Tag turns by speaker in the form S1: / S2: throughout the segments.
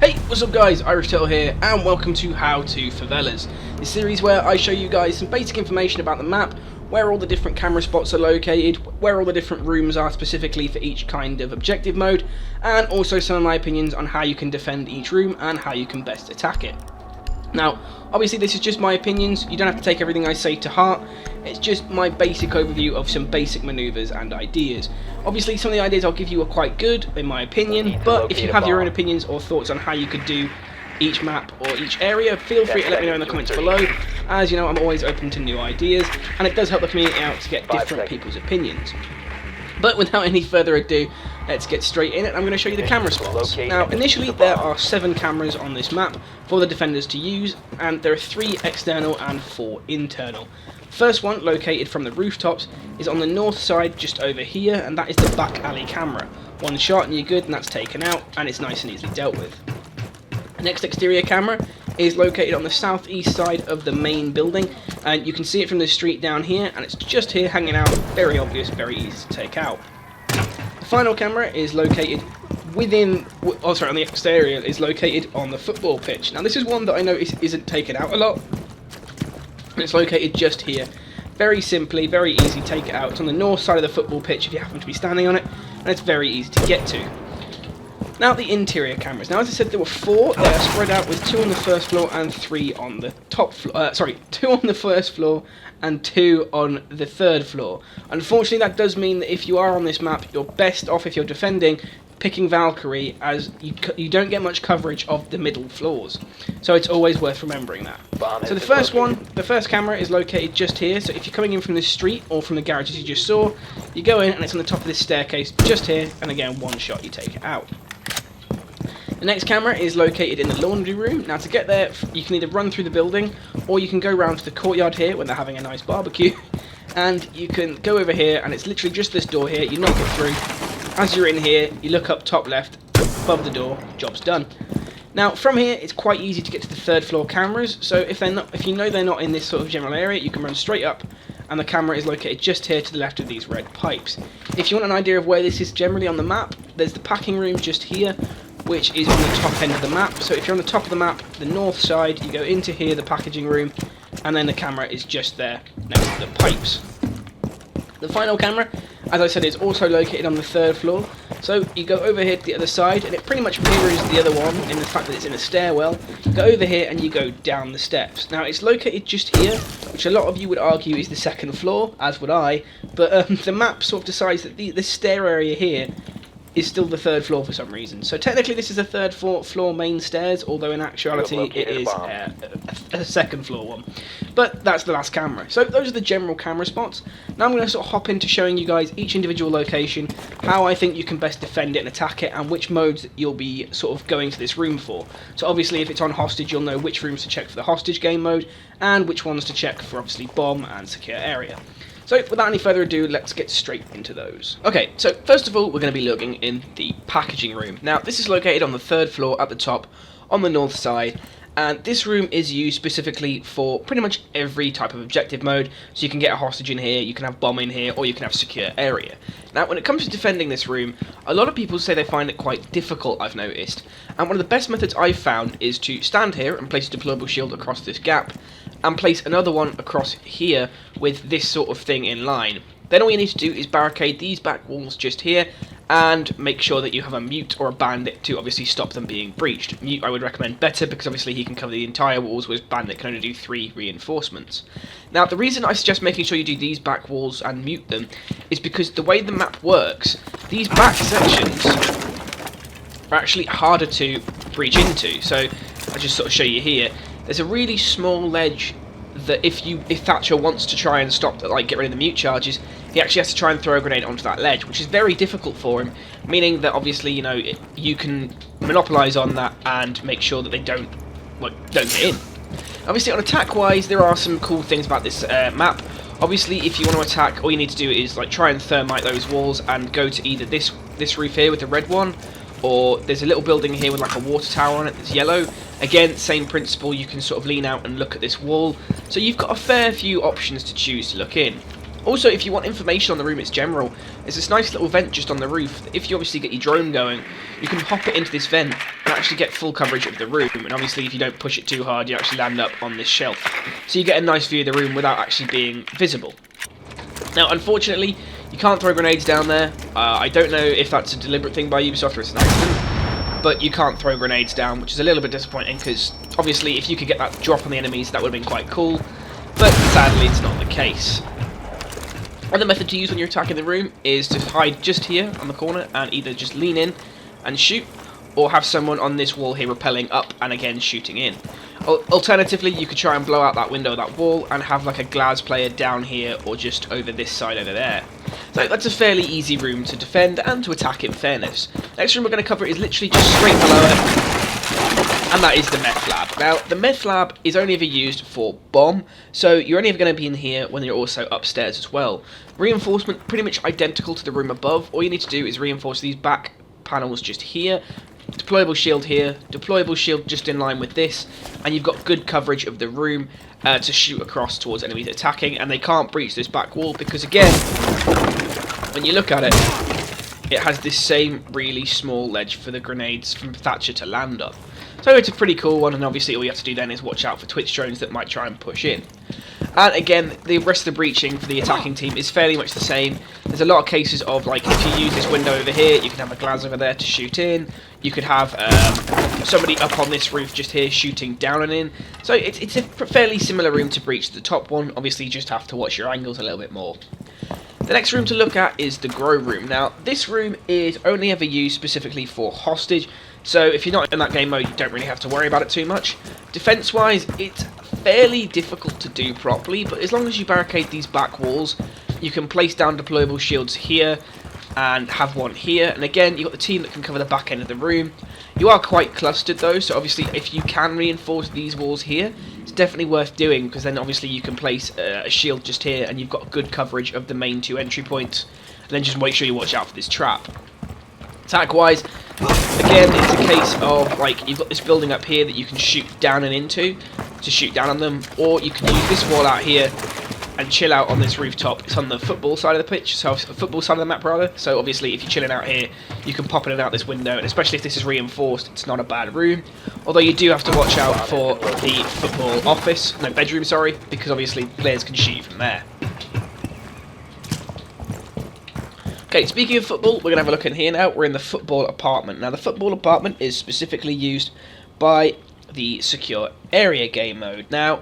S1: Hey, what's up guys, Irish Turtle here, and welcome to How to Favelas, the series where I show you guys some basic information about the map, where all the different camera spots are located, where all the different rooms are specifically for each kind of objective mode, and also some of my opinions on how you can defend each room and how you can best attack it. Now, obviously this is just my opinions, you don't have to take everything I say to heart, it's just my basic overview of some basic manoeuvres and ideas. Obviously some of the ideas I'll give you are quite good, in my opinion, but if you have your own opinions or thoughts on how you could do each map or each area, feel free to let me know in the comments below, as you know I'm always open to new ideas, and it does help the community out to get different people's opinions. But without any further ado, let's get straight in it. I'm going to show you the camera spots. Now, initially there are 7 cameras on this map for the defenders to use, and there are 3 external and 4 internal. First one, located from the rooftops, is on the north side just over here, and that is the back alley camera. One shot and you're good, and that's taken out, and it's nice and easily dealt with. The next exterior camera is located on the southeast side of the main building, and you can see it from the street down here, and it's just here hanging out, very obvious, very easy to take out. The final camera is located on the exterior, is located on the football pitch. Now this is one that I notice isn't taken out a lot, and it's located just here. Very simply, very easy to take it out. It's on the north side of the football pitch if you happen to be standing on it, and it's very easy to get to. Now the interior cameras. Now as I said, there were 4. They are spread out with 2 on the first floor and 3 on the top floor. 2 on the first floor and 2 on the third floor. Unfortunately, that does mean that if you are on this map, you're best off, if you're defending, picking Valkyrie, as you don't get much coverage of the middle floors. So it's always worth remembering that. So the first camera is located just here. So if you're coming in from the street or from the garage as you just saw, you go in and it's on the top of this staircase just here, and again, one shot you take it out. The next camera is located in the laundry room. Now to get there, you can either run through the building, or you can go round to the courtyard here when they're having a nice barbecue, and you can go over here, and it's literally just this door here. You knock it through. As you're in here, you look up top left, above the door, job's done. Now from here, it's quite easy to get to the third floor cameras, so if you know they're not in this sort of general area, you can run straight up, and the camera is located just here to the left of these red pipes. If you want an idea of where this is generally on the map, there's the packing room just here, which is on the top end of the map. So if you're on the top of the map, the north side, you go into here, the packaging room, and then the camera is just there next to the pipes. The final camera, as I said, is also located on the third floor. So you go over here to the other side, and it pretty much mirrors the other one in the fact that it's in a stairwell. You go over here and you go down the steps. Now it's located just here, which a lot of you would argue is the second floor, as would I, but the map sort of decides that this stair area here is still the third floor for some reason. So technically this is a third floor main stairs, although in actuality it is a second floor one. But that's the last camera. So those are the general camera spots. Now I'm going to sort of hop into showing you guys each individual location, how I think you can best defend it and attack it, and which modes you'll be sort of going to this room for. So obviously if it's on hostage, you'll know which rooms to check for the hostage game mode, and which ones to check for obviously bomb and secure area. So without any further ado, let's get straight into those. Okay, so first of all, we're going to be looking in the packaging room. Now, this is located on the third floor at the top, on the north side, and this room is used specifically for pretty much every type of objective mode. So you can get a hostage in here, you can have bomb in here, or you can have secure area. Now, when it comes to defending this room, a lot of people say they find it quite difficult, I've noticed. And one of the best methods I've found is to stand here and place a deployable shield across this gap, and place another one across here with this sort of thing in line. Then all you need to do is barricade these back walls just here, and make sure that you have a mute or a bandit to obviously stop them being breached. Mute I would recommend better, because obviously he can cover the entire walls, whereas bandit can only do 3 reinforcements. Now the reason I suggest making sure you do these back walls and mute them is because the way the map works, these back sections are actually harder to breach into. So I'll just sort of show you here. There's a really small ledge that if Thatcher wants to try and stop that, like get rid of the mute charges, he actually has to try and throw a grenade onto that ledge, which is very difficult for him, meaning that obviously, you know, you can monopolise on that and make sure that they don't get in. Obviously on attack wise, there are some cool things about this map. Obviously if you want to attack, all you need to do is like try and thermite those walls and go to either this roof here with the red one, or there's a little building here with like a water tower on it that's yellow. Again, same principle, you can sort of lean out and look at this wall. So you've got a fair few options to choose to look in. Also, if you want information on the room, it's general. There's this nice little vent just on the roof. If you obviously get your drone going, you can hop it into this vent, and actually get full coverage of the room, and obviously if you don't push it too hard, you actually land up on this shelf. So you get a nice view of the room without actually being visible. Now, unfortunately, you can't throw grenades down there. I don't know if that's a deliberate thing by Ubisoft or it's an accident, but you can't throw grenades down, which is a little bit disappointing, because obviously if you could get that drop on the enemies, that would have been quite cool, but sadly it's not the case. Another method to use when you're attacking the room is to hide just here on the corner and either just lean in and shoot, or have someone on this wall here rappelling up and again shooting in. Alternatively, you could try and blow out that window, that wall, and have like a glass player down here or just over this side over there. So that's a fairly easy room to defend and to attack in fairness. Next room we're going to cover is literally just straight below it, and that is the meth lab. Now, the meth lab is only ever used for bomb, so you're only ever going to be in here when you're also upstairs as well. Reinforcement pretty much identical to the room above. All you need to do is reinforce these back panels just here, deployable shield here, deployable shield just in line with this, and you've got good coverage of the room to shoot across towards enemies attacking, and they can't breach this back wall because, again, when you look at it, it has this same really small ledge for the grenades from Thatcher to land on. So it's a pretty cool one, and obviously all you have to do then is watch out for Twitch drones that might try and push in. And again, the rest of the breaching for the attacking team is fairly much the same. There's a lot of cases of, like, if you use this window over here, you can have a glass over there to shoot in. You could have somebody up on this roof just here shooting down and in. So it's a fairly similar room to breach the top one. Obviously, you just have to watch your angles a little bit more. The next room to look at is the grow room. Now, this room is only ever used specifically for hostage, so if you're not in that game mode, you don't really have to worry about it too much. Defense-wise, it's fairly difficult to do properly, but as long as you barricade these back walls, you can place down deployable shields here and have one here, and again, you've got the team that can cover the back end of the room. You are quite clustered though, so obviously if you can reinforce these walls here, it's definitely worth doing, because then obviously you can place a shield just here and you've got good coverage of the main two entry points, and then just make sure you watch out for this trap. Attack wise, again, it's a case of, like, you've got this building up here that you can shoot down and into to shoot down on them, or you can use this wall out here and chill out on this rooftop. It's on the football side of the pitch, so football side of the map rather. So obviously if you're chilling out here, you can pop in and out this window, and especially if this is reinforced, it's not a bad room. Although you do have to watch out for the football office, no, bedroom, sorry, because obviously players can shoot you from there. Okay, speaking of football, we're going to have a look in here now. We're in the football apartment. Now, the football apartment is specifically used by the secure area game mode. Now,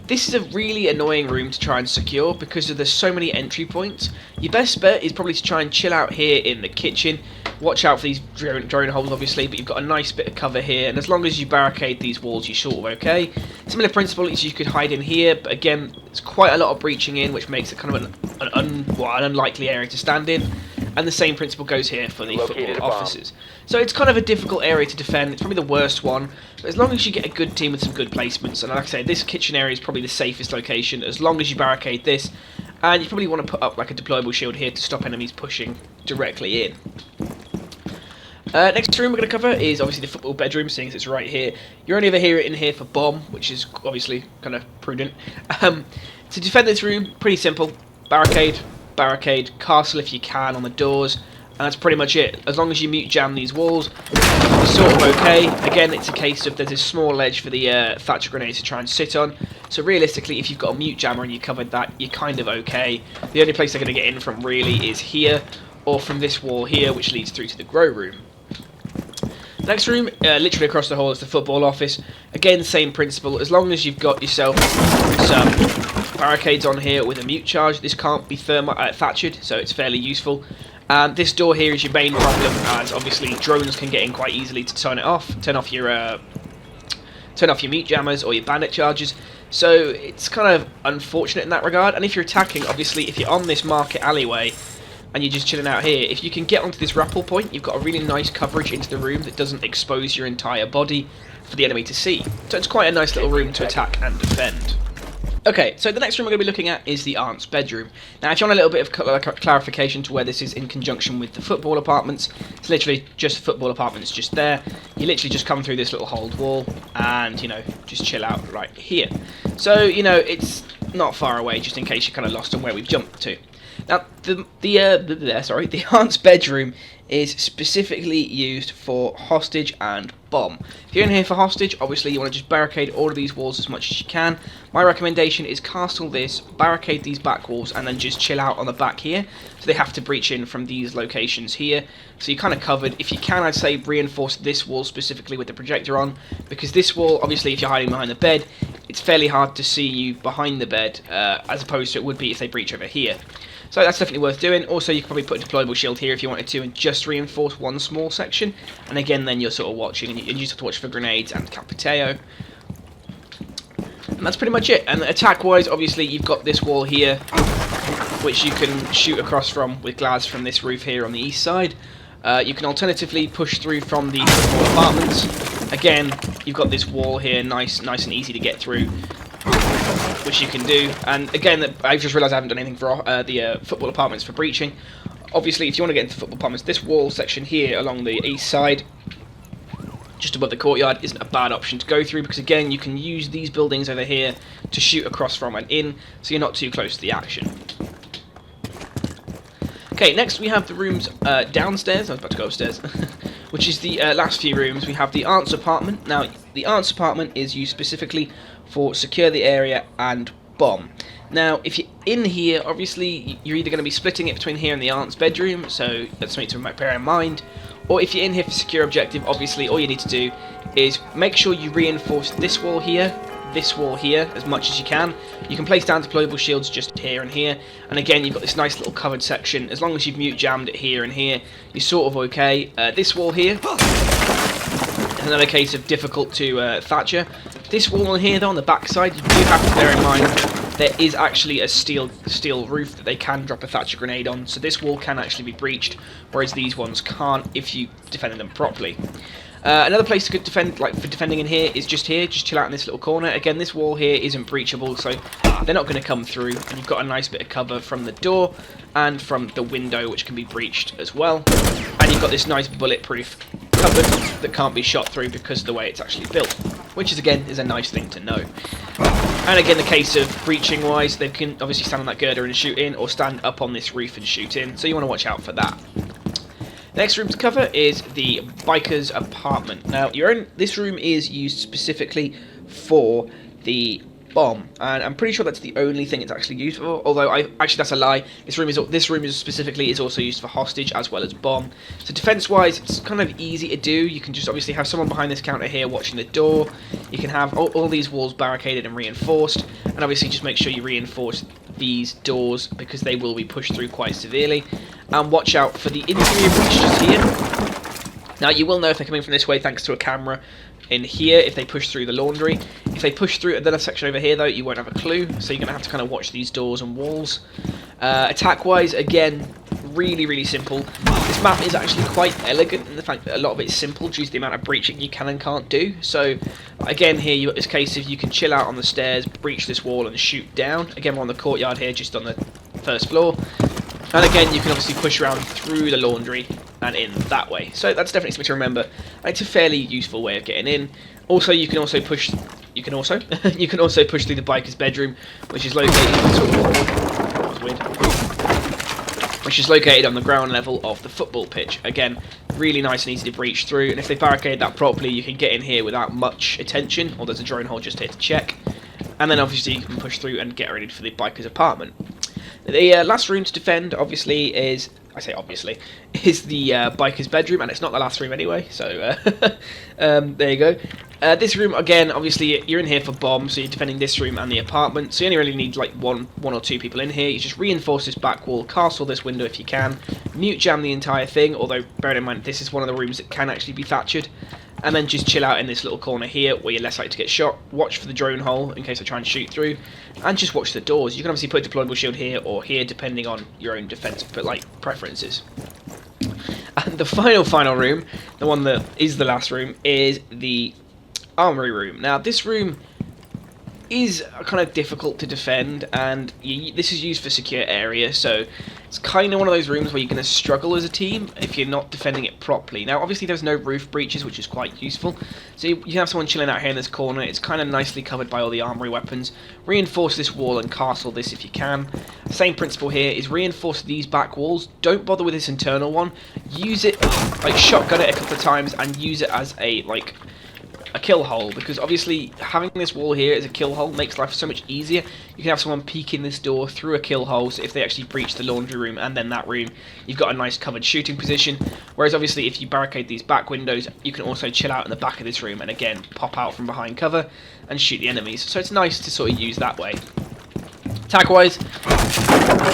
S1: this is a really annoying room to try and secure because there's so many entry points. Your best bet is probably to try and chill out here in the kitchen. Watch out for these drone holes, obviously, but you've got a nice bit of cover here, and as long as you barricade these walls, you're sort of okay. Similar principle is you could hide in here, but again, there's quite a lot of breaching in, which makes it kind of an unlikely area to stand in. And the same principle goes here for the football offices. So it's kind of a difficult area to defend. It's probably the worst one. But as long as you get a good team with some good placements, and like I say, this kitchen area is probably the safest location, as long as you barricade this. And you probably want to put up like a deployable shield here to stop enemies pushing directly in. Next room we're going to cover is obviously the football bedroom, seeing as it's right here. You only ever hear it in here for bomb, which is obviously kind of prudent. To defend this room, pretty simple. Barricade, castle if you can on the doors, and that's pretty much it. As long as you mute jam these walls, you're sort of okay. Again, it's a case of there's a small ledge for the Thatcher grenades to try and sit on, so realistically if you've got a mute jammer and you covered that, you're kind of okay. The only place they're going to get in from really is here, or from this wall here, which leads through to the grow room. Next room, literally across the hall, is the football office. Again, same principle. As long as you've got yourself some barricades on here with a mute charge, this can't be Thatchered, so it's fairly useful. And this door here is your main problem, as obviously drones can get in quite easily to turn it off. Turn off your mute jammers or your bandit charges. So it's kind of unfortunate in that regard. And if you're attacking, obviously, if you're on this market alleyway and you're just chilling out here, if you can get onto this rappel point, you've got a really nice coverage into the room that doesn't expose your entire body for the enemy to see. So it's quite a nice little room to attack and defend. Okay, so the next room we're going to be looking at is the aunt's bedroom. Now, if you want a little bit of clarification to where this is in conjunction with the football apartments, it's literally just football apartments just there. You literally just come through this little hold wall and, you know, just chill out right here. So, you know, it's not far away, just in case you're kind of lost on where we've jumped to. Now, the aunt's bedroom is specifically used for hostage and bomb. If you're in here for hostage, obviously you want to just barricade all of these walls as much as you can. My recommendation is castle this, barricade these back walls, and then just chill out on the back here. So they have to breach in from these locations here. So you're kind of covered. If you can, I'd say reinforce this wall specifically with the projector on, because this wall, obviously if you're hiding behind the bed, it's fairly hard to see you behind the bed, as opposed to it would be if they breach over here. So that's definitely worth doing. Also, you can probably put a deployable shield here if you wanted to, and just reinforce one small section. And again, then you're sort of watching, and you just have to watch for grenades and Capiteo. And that's pretty much it. And attack-wise, obviously, you've got this wall here, which you can shoot across from with glass from this roof here on the east side. You can alternatively push through from the football apartments. Again, you've got this wall here, nice and easy to get through, which you can do. And again, I've just realised I haven't done anything for the football apartments for breaching. Obviously, if you want to get into football apartments, this wall section here along the east side, just above the courtyard, isn't a bad option to go through, because again, you can use these buildings over here to shoot across from and in, so you're not too close to the action. Okay, next we have the rooms downstairs. I was about to go upstairs. Which is the last few rooms. We have the aunt's apartment. Now, the aunt's apartment is used specifically for secure the area and bomb. Now, if you're in here, obviously, you're either going to be splitting it between here and the aunt's bedroom, so that's something to bear in mind. Or if you're in here for secure objective, obviously, all you need to do is make sure you reinforce this wall here, as much as you can. You can place down deployable shields just here and here, and again you've got this nice little covered section. As long as you've mute jammed it here and here, you're sort of okay. This wall here is another case of difficult to Thatcher. This wall on here though, on the back side, you do have to bear in mind there is actually a steel roof that they can drop a Thatcher grenade on, so this wall can actually be breached, whereas these ones can't if you defend them properly. Another place to defend, like for defending in here, is just here. Just chill out in this little corner. Again, this wall here isn't breachable, so they're not going to come through. And you've got a nice bit of cover from the door and from the window, which can be breached as well. And you've got this nice bulletproof cupboard that can't be shot through because of the way it's actually built, which is again is a nice thing to know. And again, the case of breaching wise, they can obviously stand on that girder and shoot in, or stand up on this roof and shoot in. So you want to watch out for that. Next room to cover is the biker's apartment. Now, this room is used specifically for the bomb, and I'm pretty sure that's the only thing it's actually used for. Although, actually that's a lie. This room is specifically also used for hostage as well as bomb. So defense-wise, it's kind of easy to do. You can just obviously have someone behind this counter here watching the door. You can have all these walls barricaded and reinforced, and obviously just make sure you reinforce these doors because they will be pushed through quite severely. And watch out for the interior breaches here. Now, you will know if they're coming from this way thanks to a camera in here if they push through the laundry. If they push through another section over here, though, you won't have a clue, so you're going to have to kind of watch these doors and walls. Attack-wise, again, really simple. This map is actually quite elegant in the fact that a lot of it's simple due to the amount of breaching you can and can't do. So, again, here you've got this case of you can chill out on the stairs, breach this wall, and shoot down. Again, we're on the courtyard here, just on the first floor. And again, you can obviously push around through the laundry and in that way. So that's definitely something to remember. And it's a fairly useful way of getting in. Also, you can also push through the biker's bedroom, which is located on the ground level of the football pitch. Again, really nice and easy to breach through. And if they barricade that properly, you can get in here without much attention. Or there's a drone hole just here to check. And then obviously you can push through and get ready for the biker's apartment. The last room to defend, obviously, is the biker's bedroom, and it's not the last room anyway, so there you go. This room, again, obviously, you're in here for bombs, so you're defending this room and the apartment, so you only really need like one or two people in here. You just reinforce this back wall, castle this window if you can, mute jam the entire thing, although bearing in mind this is one of the rooms that can actually be Thatchered. And then just chill out in this little corner here where you're less likely to get shot. Watch for the drone hole in case they try and shoot through. And just watch the doors. You can obviously put a deployable shield here or here depending on your own defense preferences. And the final room, the one that is the last room, is the armory room. Now this room is kind of difficult to defend, and this is used for secure area, so It's kind of one of those rooms where you're going to struggle as a team if you're not defending it properly. Now, obviously, there's no roof breaches, which is quite useful. So you can have someone chilling out here in this corner. It's kind of nicely covered by all the armory weapons. Reinforce this wall and castle this if you can. Same principle here is reinforce these back walls. Don't bother with this internal one. Use it, like shotgun it a couple of times and use it as a kill hole, because obviously having this wall here as a kill hole makes life so much easier. You can have someone peek in this door through a kill hole, so if they actually breach the laundry room and then that room, you've got a nice covered shooting position. Whereas obviously if you barricade these back windows, you can also chill out in the back of this room and again pop out from behind cover and shoot the enemies. So it's nice to sort of use that way. Attack wise,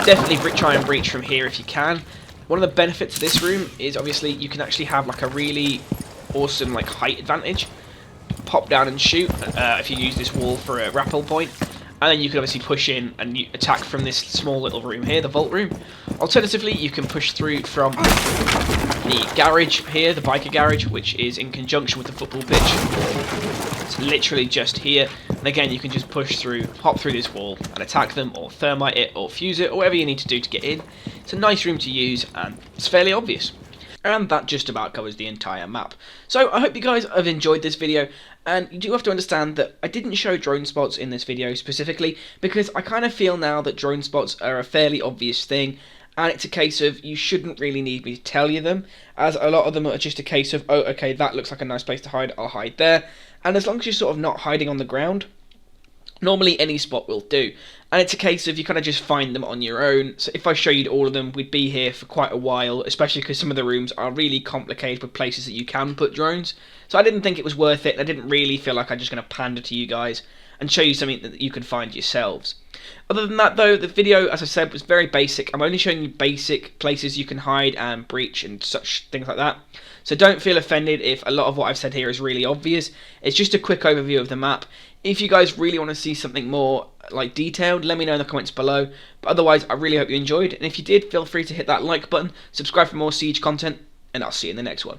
S1: definitely try and breach from here if you can. One of the benefits of this room is obviously you can actually have like a really awesome like height advantage. Pop down and shoot if you use this wall for a rappel point, and then you can obviously push in and attack from this small little room here, the vault room. Alternatively, you can push through from the garage here, the biker garage, which is in conjunction with the football pitch. It's literally just here, and again you can just push through, hop through this wall and attack them, or thermite it, or fuse it, or whatever you need to do to get in. It's a nice room to use, and it's fairly obvious. And that just about covers the entire map. So I hope you guys have enjoyed this video, and you do have to understand that I didn't show drone spots in this video specifically because I kind of feel now that drone spots are a fairly obvious thing, and it's a case of you shouldn't really need me to tell you them, as a lot of them are just a case of, oh okay, that looks like a nice place to hide, I'll hide there. And as long as you're sort of not hiding on the ground, normally any spot will do, and it's a case of you kind of just find them on your own. So if I show you all of them, we'd be here for quite a while, especially because some of the rooms are really complicated with places that you can put drones. So I didn't think it was worth it, and I didn't really feel like I'm just going to pander to you guys and show you something that you can find yourselves. Other than that though, the video, as I said, was very basic. I'm only showing you basic places you can hide and breach and such things like that. So don't feel offended if a lot of what I've said here is really obvious. It's just a quick overview of the map. If you guys really want to see something more like detailed, let me know in the comments below. But otherwise, I really hope you enjoyed. And if you did, feel free to hit that like button, subscribe for more Siege content, and I'll see you in the next one.